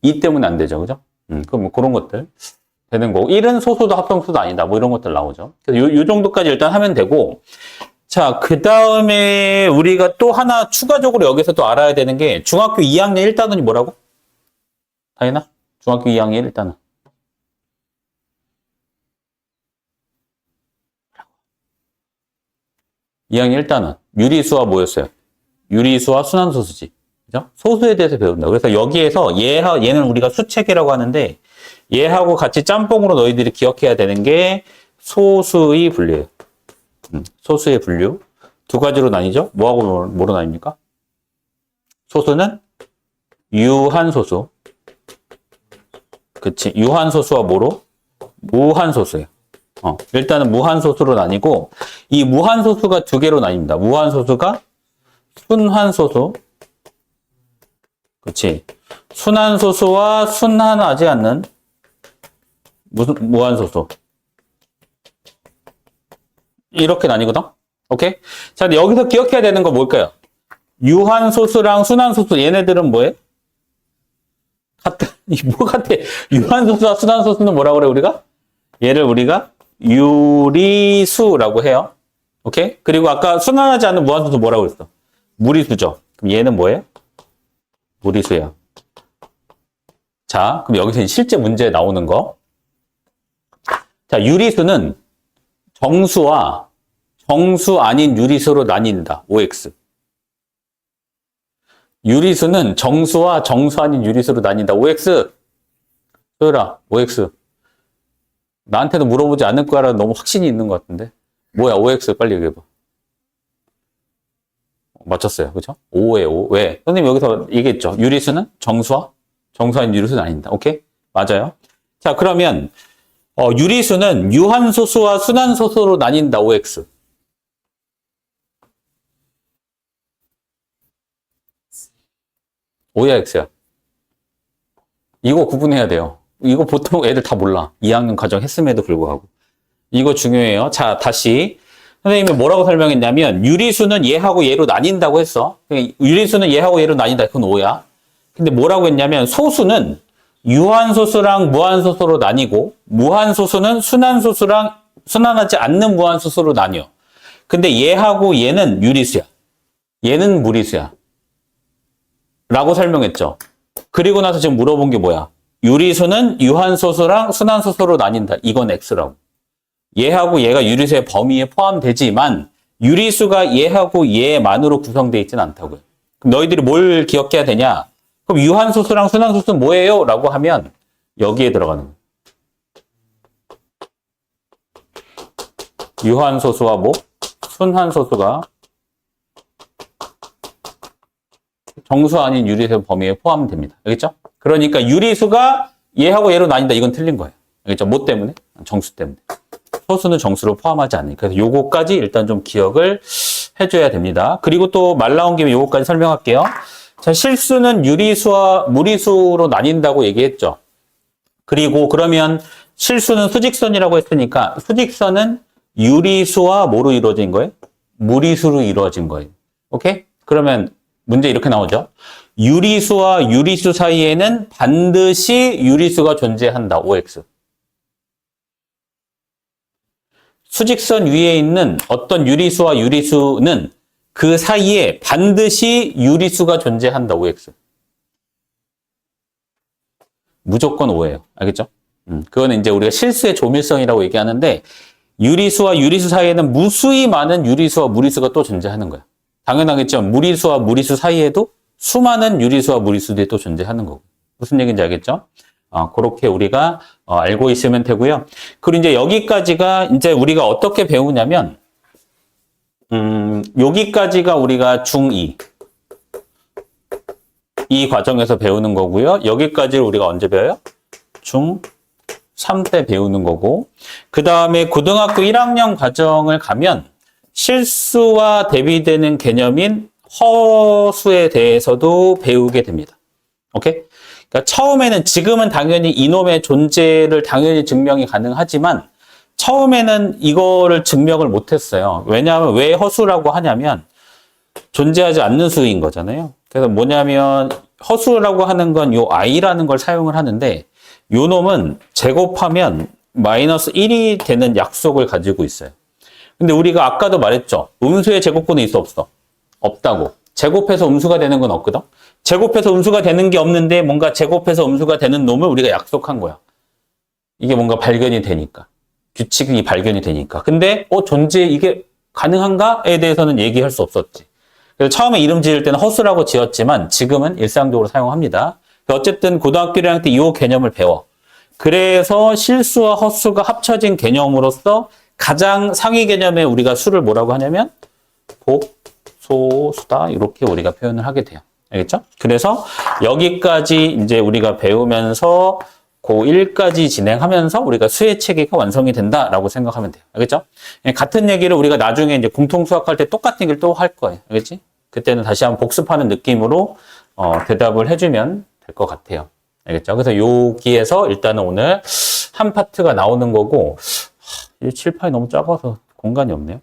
2 때문에 안 되죠. 그죠? 그럼 뭐 그런 것들 되는 거고. 1은 소수도 합성수도 아니다. 뭐 이런 것들 나오죠. 그래서 요 정도까지 일단 하면 되고. 자, 그 다음에 우리가 또 하나 추가적으로 여기서 또 알아야 되는 게 중학교 2학년 1단원이 뭐라고? 다혜나? 중학교 2학년 1단원. 2학년 1단원. 유리수와 뭐였어요? 유리수와 순환소수지. 그죠? 소수에 대해서 배운다. 그래서 여기에서 얘는 우리가 수체계라고 하는데 얘하고 같이 짬뽕으로 너희들이 기억해야 되는 게 소수의 분류예요. 소수의 분류. 두 가지로 나뉘죠? 뭐하고 뭐로 나뉩니까? 소수는 유한소수. 그치. 유한소수와 뭐로? 무한소수예요. 일단은 무한소수로 나뉘고 이 무한소수가 두 개로 나뉩니다. 무한소수가 순환소수. 그치. 순환소수와 순환하지 않는 무한소수. 이렇게 나뉘거든? 오케이? 자, 근데 여기서 기억해야 되는 거 뭘까요? 유한소수랑 순환소수, 얘네들은 뭐예요? 뭐 같아? 유한소수와 순환소수는 뭐라고 그래, 우리가? 얘를 우리가 유리수라고 해요. 오케이? 그리고 아까 순환하지 않는 무한소수 뭐라고 그랬어? 무리수죠. 그럼 얘는 뭐예요? 무리수야. 자, 그럼 여기서 실제 문제에 나오는 거. 자, 유리수는 정수와 정수 아닌 유리수로 나뉜다. OX. 유리수는 정수와 정수 아닌 유리수로 나뉜다. OX. 소율아, OX. 나한테도 물어보지 않을 거라는 너무 확신이 있는 것 같은데. 뭐야, OX 빨리 얘기해봐. 맞췄어요. 그죠? 5에 5. 왜? 선생님 여기서 얘기했죠. 유리수는 정수와 정수 아닌 유리수는 아닙니다. 오케이? 맞아요. 자, 그러면 유리수는 유한소수와 순환소수로 나뉜다. OX. O야, X야? 이거 구분해야 돼요. 이거 보통 애들 다 몰라. 2학년 과정 했음에도 불구하고. 이거 중요해요. 자, 다시. 선생님이 뭐라고 설명했냐면, 유리수는 얘하고 얘로 나뉜다고 했어. 유리수는 얘하고 얘로 나뉜다. 그건 O야. 근데 뭐라고 했냐면, 소수는 유한소수랑 무한소수로 나뉘고, 무한소수는 순환소수랑 순환하지 않는 무한소수로 나뉘어. 근데 얘하고 얘는 유리수야. 얘는 무리수야. 라고 설명했죠. 그리고 나서 지금 물어본 게 뭐야? 유리수는 유한소수랑 순환소수로 나뉜다. 이건 X라고. 얘하고 얘가 유리수의 범위에 포함되지만 유리수가 얘하고 얘만으로 구성되어 있지는 않다고요. 그럼 너희들이 뭘 기억해야 되냐? 그럼 유한소수랑 순환소수는 뭐예요? 라고 하면 여기에 들어가는 거예요. 유한소수와 뭐? 순환소수가 정수 아닌 유리수의 범위에 포함됩니다. 알겠죠? 그러니까 유리수가 얘하고 얘로 나뉜다. 이건 틀린 거예요. 알겠죠? 뭐 때문에? 정수 때문에. 소수는 정수를 포함하지 않으니까. 그래서 요거까지 일단 좀 기억을 해줘야 됩니다. 그리고 또 말 나온 김에 요거까지 설명할게요. 자, 실수는 유리수와 무리수로 나뉜다고 얘기했죠. 그리고 그러면 실수는 수직선이라고 했으니까 수직선은 유리수와 뭐로 이루어진 거예요? 무리수로 이루어진 거예요. 오케이? 그러면 문제 이렇게 나오죠. 유리수와 유리수 사이에는 반드시 유리수가 존재한다. OX. 수직선 위에 있는 어떤 유리수와 유리수는 그 사이에 반드시 유리수가 존재한다. OX. 무조건 O예요. 알겠죠? 그거는 이제 우리가 실수의 조밀성이라고 얘기하는데 유리수와 유리수 사이에는 무수히 많은 유리수와 무리수가 또 존재하는 거야. 당연하겠죠. 무리수와 무리수 사이에도 수많은 유리수와 무리수들이 또 존재하는 거고. 무슨 얘기인지 알겠죠? 그렇게 우리가 알고 있으면 되고요. 그리고 이제 여기까지가 이제 우리가 어떻게 배우냐면, 여기까지가 우리가 중2. 이 과정에서 배우는 거고요. 여기까지를 우리가 언제 배워요? 중3 때 배우는 거고. 그 다음에 고등학교 1학년 과정을 가면 실수와 대비되는 개념인 허수에 대해서도 배우게 됩니다. 오케이? 그러니까 처음에는 지금은 당연히 이놈의 존재를 당연히 증명이 가능하지만 처음에는 이거를 증명을 못했어요. 왜냐하면 왜 허수라고 하냐면 존재하지 않는 수인 거잖아요. 그래서 뭐냐면 허수라고 하는 건 요 i라는 걸 사용을 하는데 요 놈은 제곱하면 마이너스 1이 되는 약속을 가지고 있어요. 근데 우리가 아까도 말했죠. 음수의 제곱근은 있어 없어? 없다고. 제곱해서 음수가 되는 건 없거든. 제곱해서 음수가 되는 게 없는데 뭔가 제곱해서 음수가 되는 놈을 우리가 약속한 거야. 이게 뭔가 발견이 되니까. 규칙이 발견이 되니까. 근데 존재 이게 가능한가에 대해서는 얘기할 수 없었지. 그래서 처음에 이름 지을 때는 허수라고 지었지만 지금은 일상적으로 사용합니다. 어쨌든 고등학교 1학년 때 이 개념을 배워. 그래서 실수와 허수가 합쳐진 개념으로서 가장 상위 개념에 우리가 수를 뭐라고 하냐면 복소수다 이렇게 우리가 표현을 하게 돼요. 알겠죠? 그래서 여기까지 이제 우리가 배우면서 고1까지 진행하면서 우리가 수의 체계가 완성이 된다라고 생각하면 돼요. 알겠죠? 같은 얘기를 우리가 나중에 이제 공통 수학할 때 똑같은 얘기를 또 할 거예요. 알겠지? 그때는 다시 한번 복습하는 느낌으로 대답을 해주면 될 것 같아요. 알겠죠? 그래서 여기에서 일단은 오늘 한 파트가 나오는 거고, 이 칠판이 너무 작아서 공간이 없네요.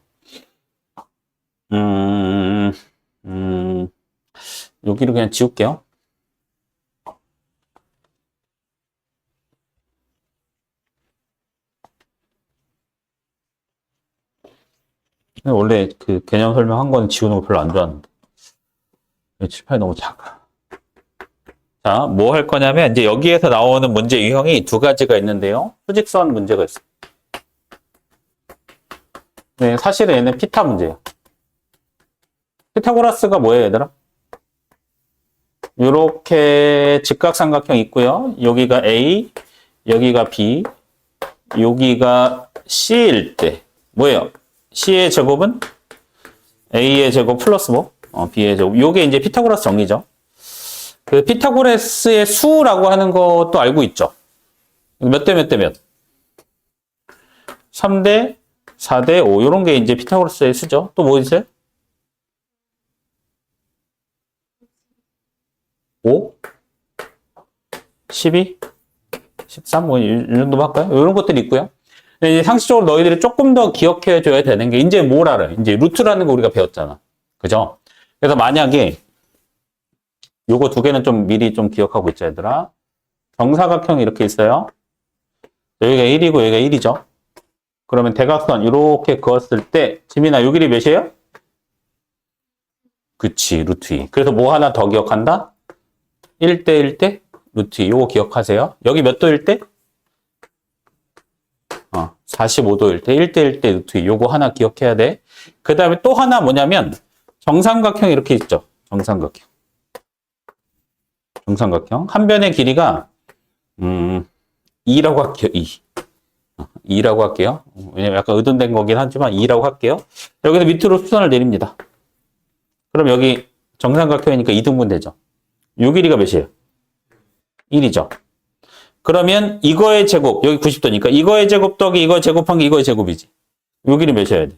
여기를 그냥 지울게요. 원래 그 개념 설명한 거는 지우는 거 별로 안 좋아하는데. 칠판이 너무 작아. 자, 뭐 할 거냐면, 이제 여기에서 나오는 문제 유형이 두 가지가 있는데요. 수직선 문제가 있어요. 네, 사실은 얘는 피타 문제예요. 피타고라스가 뭐예요, 얘들아? 요렇게 직각삼각형 있고요. 여기가 A, 여기가 B, 여기가 C일 때 뭐예요? C의 제곱은 A의 제곱 플러스 뭐? B의 제곱. 요게 이제 피타고라스 정리죠. 그 피타고라스의 수라고 하는 것도 알고 있죠. 몇 대 몇 대 몇? 3대, 4대 5. 요런 게 이제 피타고라스의 수죠. 또 뭐 있어요? 5, 12, 13, 뭐, 이 정도 할까요? 이런 것들이 있고요. 근데 이제 상식적으로 너희들이 조금 더 기억해 줘야 되는 게 이제 뭘 알아? 이제 루트라는 거 우리가 배웠잖아. 그죠? 그래서 만약에 요거 두 개는 좀 미리 좀 기억하고 있자, 얘들아. 정사각형이 이렇게 있어요. 여기가 1이고 여기가 1이죠. 그러면 대각선 이렇게 그었을 때 지민아 요 길이 몇이에요? 그치, 루트 2. 그래서 뭐 하나 더 기억한다? 1대 1대 루트 2. 요거 기억하세요. 여기 몇 도일 때? 45도일 때 1대 1대 루트 2. 요거 하나 기억해야 돼. 그 다음에 또 하나 뭐냐면 정삼각형 이렇게 있죠. 정삼각형. 정삼각형. 한 변의 길이가 2라고 할게요. 2라고 할게요. 왜냐면 약간 의도된 거긴 하지만 2라고 할게요. 여기서 밑으로 수선을 내립니다. 그럼 여기 정삼각형이니까 2등분 되죠. 요 길이가 몇이에요? 1이죠. 그러면 이거의 제곱, 여기 90도니까 이거의 제곱 더하기 이거의 제곱한 게 이거의 제곱이지. 요 길이 몇이어야 돼?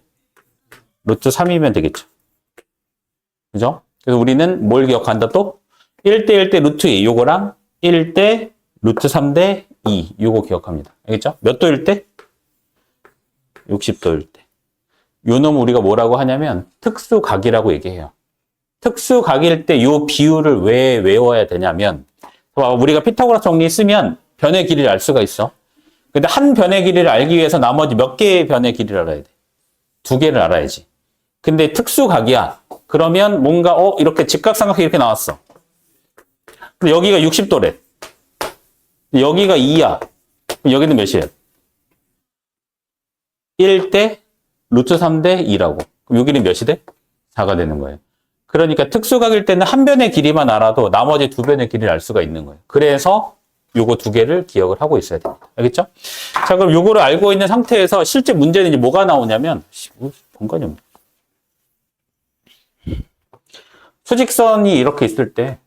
루트 3이면 되겠죠. 그죠? 그래서 우리는 뭘 기억한다 또? 1대 1대 루트 2 요거랑 1대 루트 3대 2 요거 기억합니다. 알겠죠? 몇 도일 때? 60도일 때. 요 놈 우리가 뭐라고 하냐면 특수각이라고 얘기해요. 특수각일 때 요 비율을 왜 외워야 되냐면 우리가 피타고라스 정리 쓰면 변의 길이를 알 수가 있어. 근데 한 변의 길이를 알기 위해서 나머지 몇 개의 변의 길이를 알아야 돼? 두 개를 알아야지. 근데 특수각이야. 그러면 뭔가 이렇게 직각삼각형이 이렇게 나왔어. 근데 여기가 60도래. 여기가 2야. 여기는 몇이에요? 1대 루트 3대 2라고. 그럼 여기는 몇이 돼? 4가 되는 거예요. 그러니까 특수각일 때는 한 변의 길이만 알아도 나머지 두 변의 길이를 알 수가 있는 거예요. 그래서 요거 두 개를 기억을 하고 있어야 됩니다. 알겠죠? 자, 그럼 요거를 알고 있는 상태에서 실제 문제는 이제 뭐가 나오냐면, 본관이 없네. 수직선이 이렇게 있을 때,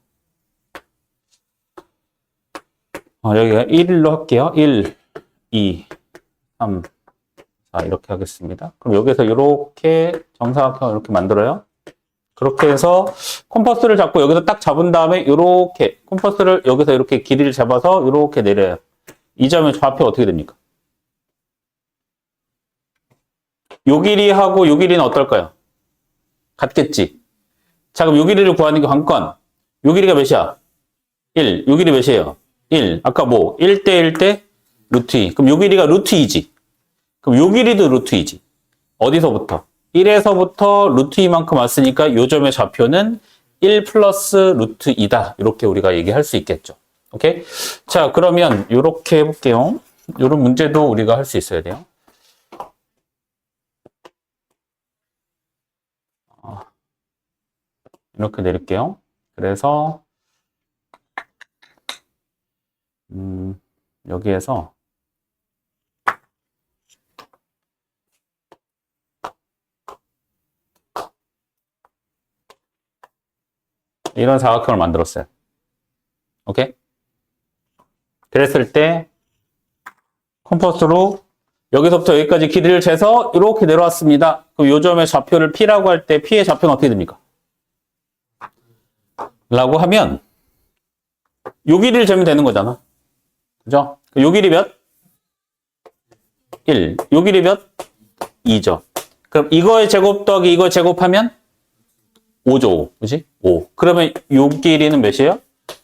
여기가 1로 할게요. 1, 2, 3, 4 이렇게 하겠습니다. 그럼 여기서 이렇게 정사각형을 이렇게 만들어요. 그렇게 해서 컴퍼스를 잡고 여기서 딱 잡은 다음에 이렇게 컴퍼스를 여기서 이렇게 길이를 잡아서 이렇게 내려요. 이 점의 좌표 어떻게 됩니까? 요 길이하고 요 길이는 어떨까요? 같겠지. 자, 그럼 요 길이를 구하는 게 관건. 요 길이가 몇이야? 1. 요 길이 몇이에요? 1. 아까 뭐 1대 1대 루트 2. 그럼 요 길이가 루트 2지. 그럼 요 길이도 루트 2지. 어디서부터? 1에서부터 루트 2만큼 왔으니까 요 점의 좌표는 1 플러스 루트 2다. 이렇게 우리가 얘기할 수 있겠죠. 오케이? 자, 그러면 이렇게 해볼게요. 이런 문제도 우리가 할 수 있어야 돼요. 이렇게 내릴게요. 그래서 여기에서 이런 사각형을 만들었어요. 오케이? 그랬을 때 컴퍼스로 여기서부터 여기까지 길이를 재서 이렇게 내려왔습니다. 그럼 요 점의 좌표를 P라고 할 때 P의 좌표는 어떻게 됩니까? 라고 하면 요 길이를 재면 되는 거잖아. 그죠? 요 길이 몇? 1. 요 길이 몇? 2죠. 그럼 이거의 제곱 더하기 이거 제곱하면 5죠. 5. 그지? 5. 그러면 요 길이는 몇이에요?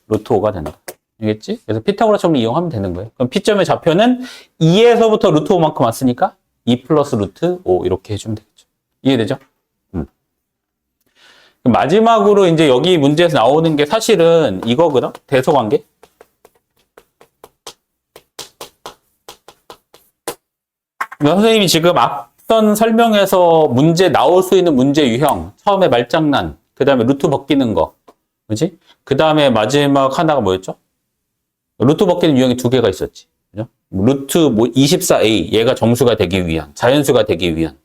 루트 5가 된다. 알겠지? 그래서 피타고라스 정리 이용하면 되는 거예요. 그럼 P점의 좌표는 2에서부터 루트 5만큼 왔으니까 2 플러스 루트 5 이렇게 해주면 되겠죠. 이해되죠? 마지막으로 이제 여기 문제에서 나오는 게 사실은 이거거든? 대소관계? 그러니까 선생님이 지금 앞선 설명에서 문제 나올 수 있는 문제 유형, 처음에 말장난, 그 다음에 루트 벗기는 거, 그지? 그 다음에 마지막 하나가 뭐였죠? 루트 벗기는 유형이 두 개가 있었지. 그죠? 루트 24a, 얘가 정수가 되기 위한, 자연수가 되기 위한.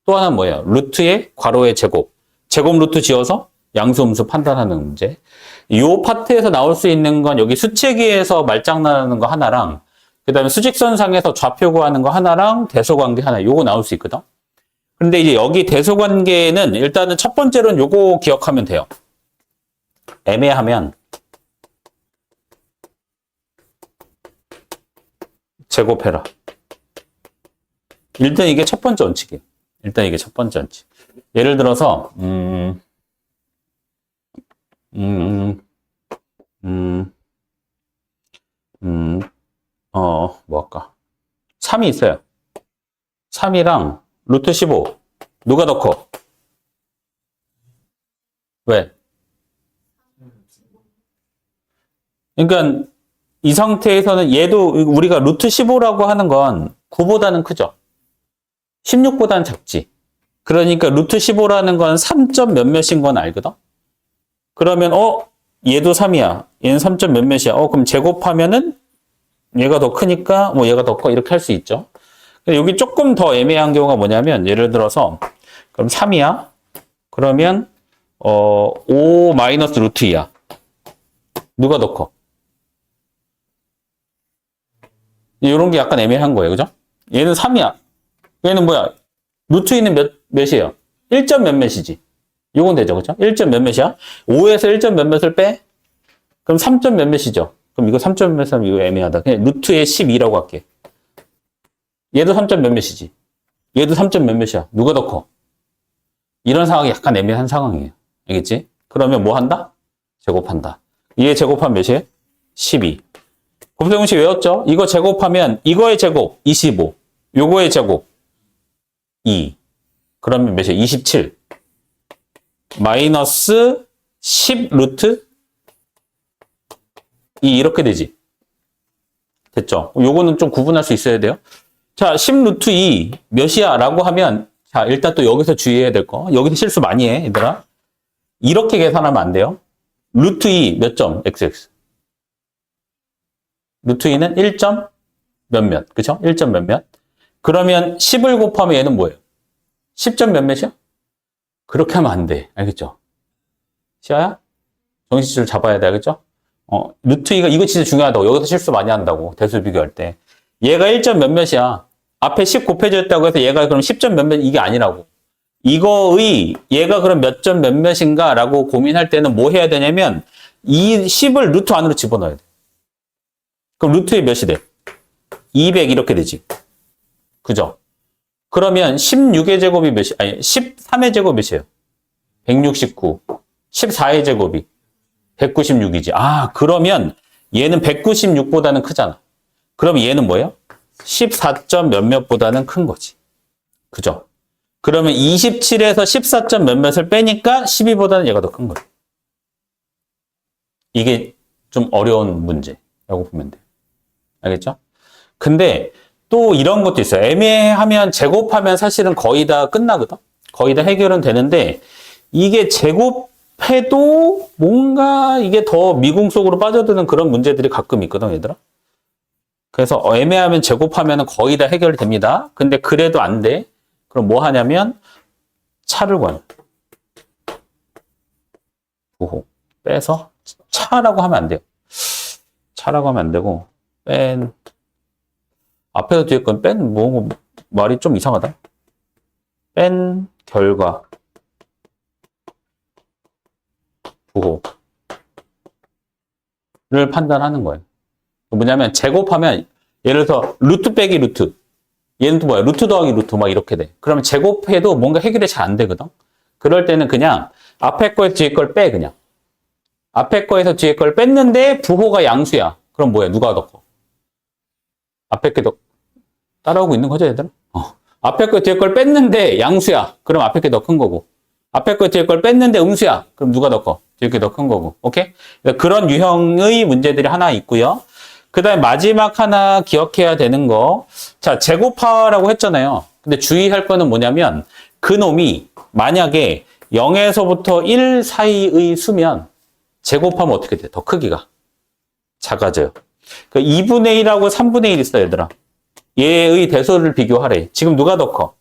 또 하나는 뭐예요? 루트의 괄호의 제곱. 제곱 루트 지어서 양수음수 판단하는 문제. 이 파트에서 나올 수 있는 건 여기 수체계에서 말장난하는 거 하나랑 그 다음에 수직선상에서 좌표 구하는 거 하나랑 대소관계 하나 요거 나올 수 있거든. 근데 이제 여기 대소관계는 일단은 첫 번째로는 요거 기억하면 돼요. 애매하면 제곱해라. 일단 이게 첫 번째 원칙이에요. 일단 이게 첫 번째 원칙. 예를 들어서, 뭐 할까? 3이 있어요. 3이랑 루트 15. 누가 더 커? 왜? 그러니까 이 상태에서는 얘도 우리가 루트 15라고 하는 건 9보다는 크죠. 16보다는 작지. 그러니까 루트 15라는 건 3점 몇몇인 건 알거든? 그러면 얘도 3이야. 얘는 3점 몇몇이야. 그럼 제곱하면은 얘가 더 크니까 뭐 얘가 더 커 이렇게 할 수 있죠. 여기 조금 더 애매한 경우가 뭐냐면 예를 들어서 그럼 3이야. 그러면 5 마이너스 루트 2야. 누가 더 커? 이런 게 약간 애매한 거예요. 그죠? 얘는 3이야. 얘는 뭐야? 루트 2는 몇이에요? 1점 몇몇이지. 요건 되죠. 그죠? 1점 몇몇이야? 5에서 1점 몇몇을 빼? 그럼 3점 몇몇이죠. 그럼 이거 3점 몇몇이면 이거 애매하다. 그냥 루트에 12라고 할게. 얘도 3점 몇몇이지. 얘도 3점 몇몇이야. 누가 더 커? 이런 상황이 약간 애매한 상황이에요. 알겠지? 그러면 뭐 한다? 제곱한다. 얘 제곱하면 몇이에요? 12. 곱셈공식 외웠죠? 이거 제곱하면 이거의 제곱 25. 요거의 제곱 2. 그러면 몇이에요? 27. 마이너스 10 루트 2 이렇게 되지. 됐죠? 요거는 좀 구분할 수 있어야 돼요. 자, 10 루트 2 몇이야? 라고 하면 자, 일단 또 여기서 주의해야 될 거. 여기서 실수 많이 해, 얘들아. 이렇게 계산하면 안 돼요. 루트 2 몇 점? XX. 루트 2는 1점 몇몇. 그쵸? 1점 몇몇. 그러면 10을 곱하면 얘는 뭐예요? 10점 몇몇이야? 그렇게 하면 안 돼. 알겠죠? 시아야? 정신줄 잡아야 돼. 알겠죠? 루트 2가 이거 진짜 중요하다고. 여기서 실수 많이 한다고. 대수 비교할 때. 얘가 1점 몇몇이야. 앞에 10 곱해져 있다고 해서 얘가 그럼 10점 몇몇 이게 아니라고. 이거의 얘가 그럼 몇 점 몇몇인가 라고 고민할 때는 뭐 해야 되냐면 이 10을 루트 안으로 집어넣어야 돼. 그럼 루트에 몇이 돼? 200 이렇게 되지. 그죠? 그러면 16의 제곱이 몇이, 아니, 13의 제곱 몇이에요? 169. 14의 제곱이 196이지. 그러면 얘는 196보다는 크잖아. 그럼 얘는 뭐예요? 14점 몇몇보다는 큰 거지. 그죠? 그러면 27에서 14점 몇몇을 빼니까 12보다는 얘가 더 큰 거예요. 이게 좀 어려운 문제라고 보면 돼요. 알겠죠? 근데 또 이런 것도 있어요. 애매하면 제곱하면 사실은 거의 다 끝나거든? 거의 다 해결은 되는데 이게 제곱해도 뭔가 이게 더 미궁 속으로 빠져드는 그런 문제들이 가끔 있거든, 얘들아. 그래서 애매하면 제곱하면 거의 다 해결됩니다. 근데 그래도 안 돼. 그럼 뭐 하냐면 차를 구하는 부호 빼서 차라고 하면 안 돼요. 차라고 하면 안 되고 뺀 앞에서 뒤에 건 뺀 뭐 말이 좀 이상하다. 뺀 결과 부호를 판단하는 거예요. 뭐냐면 제곱하면 예를 들어서 루트 빼기 루트 얘는 또 뭐야? 루트 더하기 루트 막 이렇게 돼. 그러면 제곱해도 뭔가 해결이 잘 안 되거든. 그럴 때는 그냥 앞에 거에서 뒤에 걸 빼 그냥. 앞에 거에서 뒤에 걸 뺐는데 부호가 양수야. 그럼 뭐야? 누가 더 커? 앞에 게 더 따라오고 있는 거죠, 얘들아? 앞에 거 뒤에 걸 뺐는데 양수야. 그럼 앞에 게 더 큰 거고. 앞에 거 뒤에 걸 뺐는데 음수야. 그럼 누가 더 커? 뒤에 게 더 큰 거고. 오케이? 그런 유형의 문제들이 하나 있고요. 그 다음에 마지막 하나 기억해야 되는 거. 자, 제곱하라고 했잖아요. 근데 주의할 거는 뭐냐면 그놈이 만약에 0에서부터 1 사이의 수면 제곱하면 어떻게 돼? 더 크기가 작아져요. 그 2분의 1하고 3분의 1 있어, 얘들아. 얘의 대소를 비교하래. 지금 누가 더 커?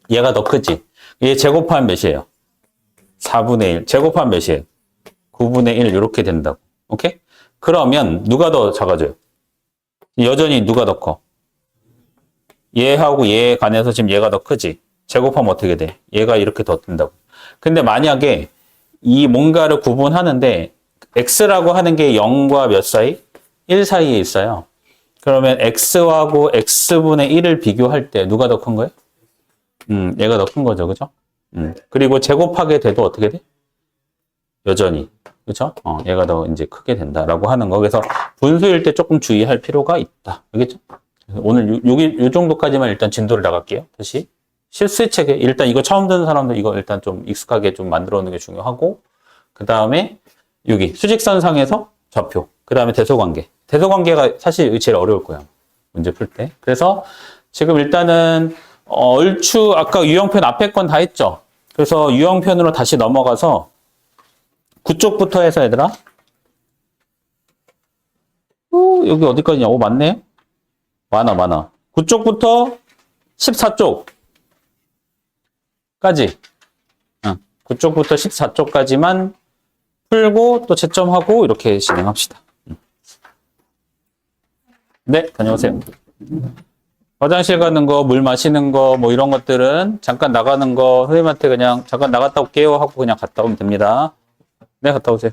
얘가 더 크지. 얘 제곱하면 몇이에요? 4분의 1. 제곱하면 몇이에요? 9분의 1 이렇게 된다고. 오케이? 그러면 누가 더 작아져요? 여전히 누가 더 커? 얘하고 얘에 관해서 지금 얘가 더 크지. 제곱하면 어떻게 돼? 얘가 이렇게 더 뜬다고. 근데 만약에 이 뭔가를 구분하는데 x라고 하는 게 0과 몇 사이? 1 사이에 있어요. 그러면 x하고 x분의 1을 비교할 때 누가 더 큰 거예요? 얘가 더 큰 거죠. 그죠? 그리고 제곱하게 돼도 어떻게 돼? 여전히. 그죠? 얘가 더 이제 크게 된다라고 하는 거. 그래서 분수일 때 조금 주의할 필요가 있다. 알겠죠? 오늘 요 정도까지만 일단 진도를 나갈게요. 다시. 실수의 체계. 일단 이거 처음 듣는 사람들 이거 일단 좀 익숙하게 좀 만들어 놓는 게 중요하고, 그 다음에 여기 수직선상에서 좌표. 그 다음에 대소관계. 대소관계가 사실 제일 어려울 거예요. 문제 풀 때. 그래서 지금 일단은 얼추 아까 유형편 앞에 건 다 했죠. 그래서 유형편으로 다시 넘어가서 9쪽부터 해서 얘들아. 여기 어디까지냐? 맞네. 많아. 9쪽부터 14쪽까지. 9쪽부터 14쪽까지만 풀고 또 채점하고 이렇게 진행합시다. 네, 다녀오세요. 화장실 가는 거, 물 마시는 거, 뭐 이런 것들은 잠깐 나가는 거, 선생님한테 그냥 잠깐 나갔다 올게요 하고 그냥 갔다 오면 됩니다. 네, 갔다 오세요.